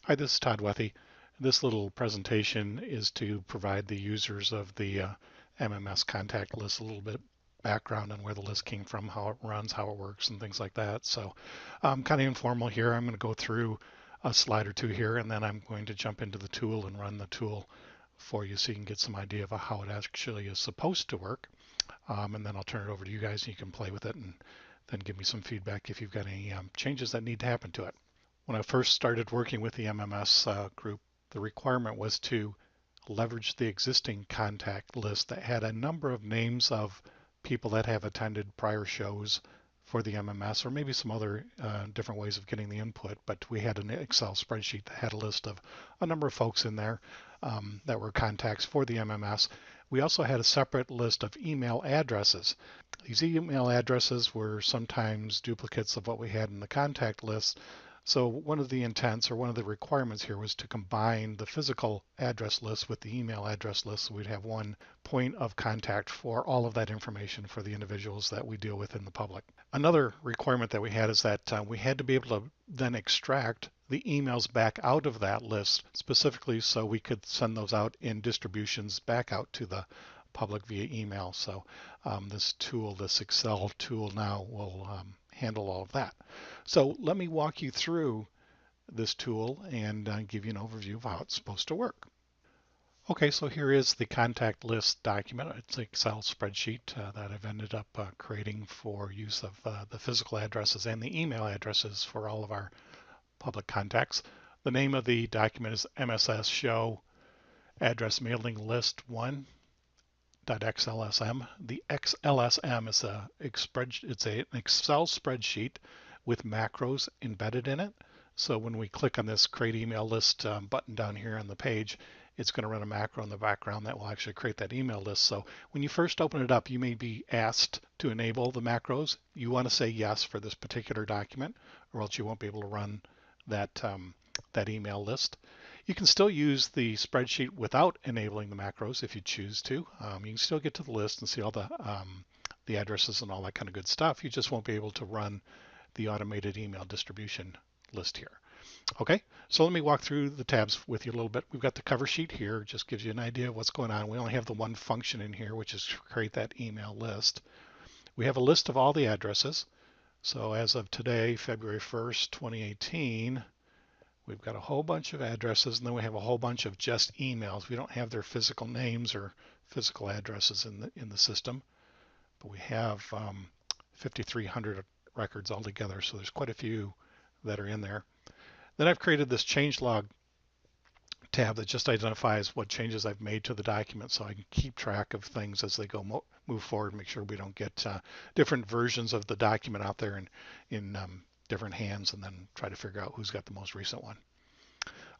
Hi, this is Todd Wethy. This little presentation is to provide the users of the MMS Contact List a little bit background on where the list came from, how it runs, how it works, and things like that. So kind of informal here. I'm going to go through a slide or two here, and then I'm going to jump into the tool and run the tool for you so you can get some idea of how it actually is supposed to work. And then I'll turn it over to you guys and you can play with it and then give me some feedback if you've got any changes that need to happen to it. When I first started working with the MMS group, the requirement was to leverage the existing contact list that had a number of names of people that have attended prior shows for the MMS, or maybe some other different ways of getting the input. But we had an Excel spreadsheet that had a list of a number of folks in there that were contacts for the MMS. We also had a separate list of email addresses. These email addresses were sometimes duplicates of what we had in the contact list. So one of the intents or one of the requirements here was to combine the physical address list with the email address list, so we'd have one point of contact for all of that information for the individuals that we deal with in the public. Another requirement that we had is that we had to be able to then extract the emails back out of that list specifically so we could send those out in distributions back out to the public via email. So this tool, this Excel tool now will handle all of that. So let me walk you through this tool and give you an overview of how it's supposed to work. Okay, so here is the contact list document. It's an Excel spreadsheet that I've ended up creating for use of the physical addresses and the email addresses for all of our public contacts. The name of the document is MSS Show Address Mailing List 1.xlsm. The XLSM is an Excel spreadsheet with macros embedded in it. So when we click on this create email list button down here on the page, it's going to run a macro in the background that will actually create that email list. So when you first open it up, you may be asked to enable the macros. You want to say yes for this particular document, or else you won't be able to run that, that email list. You can still use the spreadsheet without enabling the macros if you choose to. You can still get to the list and see all the addresses and all that kind of good stuff. You just won't be able to run the automated email distribution list here. Okay, so let me walk through the tabs with you a little bit. We've got the cover sheet here, just gives you an idea of what's going on. We only have the one function in here, which is to create that email list. We have a list of all the addresses. So as of today, February 1st, 2018, we've got a whole bunch of addresses, and then we have a whole bunch of just emails. We don't have their physical names or physical addresses in the system, but we have 5,300 records altogether, so there's quite a few that are in there. Then I've created this changelog tab that just identifies what changes I've made to the document, so I can keep track of things as they go move forward, make sure we don't get different versions of the document out there in different hands, and then try to figure out who's got the most recent one.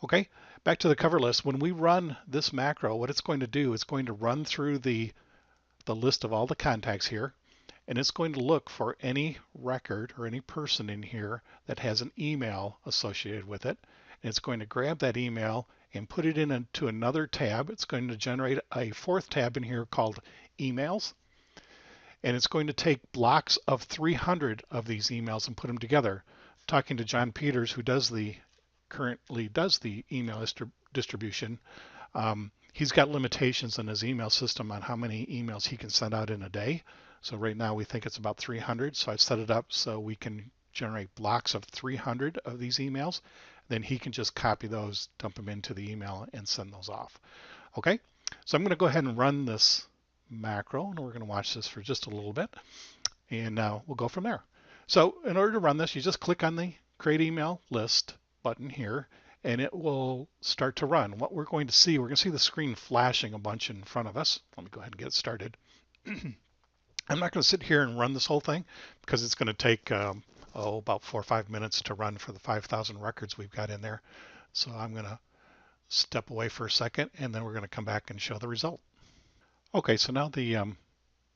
Okay, back to the cover list. When we run this macro, what it's going to do is going to run through the list of all the contacts here, and it's going to look for any record or any person in here that has an email associated with it. And it's going to grab that email and put it into another tab. It's going to generate a fourth tab in here called emails. And it's going to take blocks of 300 of these emails and put them together. Talking to John Peters, who currently does the email distribution, he's got limitations in his email system on how many emails he can send out in a day. So right now we think it's about 300. So I've set it up so we can generate blocks of 300 of these emails. Then he can just copy those, dump them into the email, and send those off. Okay, so I'm going to go ahead and run this macro, and we're going to watch this for just a little bit, and we'll go from there. So in order to run this, you just click on the Create Email List button here, and it will start to run. What we're going to see the screen flashing a bunch in front of us. Let me go ahead and get started. I'm not going to sit here and run this whole thing because it's going to take about 4 or 5 minutes to run for the 5,000 records we've got in there. So I'm going to step away for a second, and then we're going to come back and show the result. Okay, so now the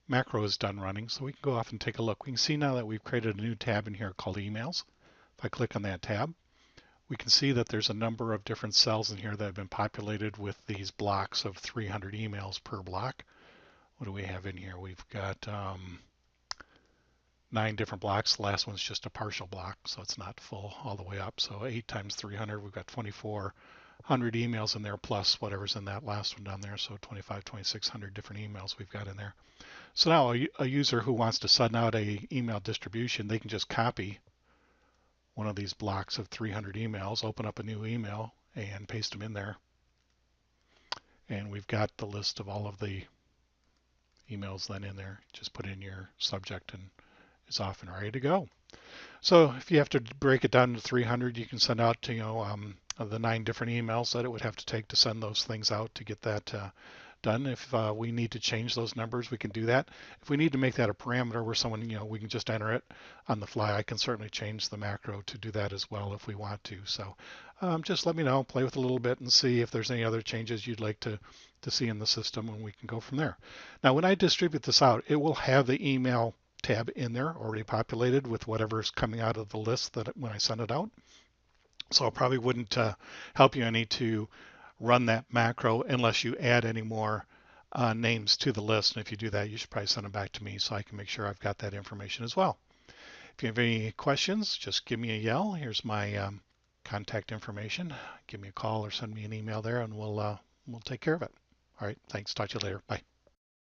macro is done running, so we can go off and take a look. We can see now that we've created a new tab in here called Emails. If I click on that tab, we can see that there's a number of different cells in here that have been populated with these blocks of 300 emails per block. What do we have in here? We've got 9 different blocks. The last one's just a partial block, so it's not full all the way up. So 8 times 300, we've got 2,400 emails in there, plus whatever's in that last one down there. So 2,600 different emails we've got in there. So now a user who wants to send out a email distribution, they can just copy one of these blocks of 300 emails, open up a new email, and paste them in there. And we've got the list of all of the emails then in there. Just put in your subject and it's off and ready to go. So if you have to break it down to 300, you can send out to, the 9 different emails that it would have to take to send those things out to get that done. If we need to change those numbers, we can do that. If we need to make that a parameter where someone, we can just enter it on the fly, I can certainly change the macro to do that as well if we want to. So just let me know, play with it a little bit and see if there's any other changes you'd like to see in the system, and we can go from there. Now, when I distribute this out, it will have the email tab in there already populated with whatever's coming out of the list that when I send it out. So it probably wouldn't help you any to run that macro unless you add any more names to the list. And if you do that, you should probably send them back to me so I can make sure I've got that information as well. If you have any questions, just give me a yell. Here's my contact information. Give me a call or send me an email there, and we'll take care of it. All right, thanks. Talk to you later. Bye.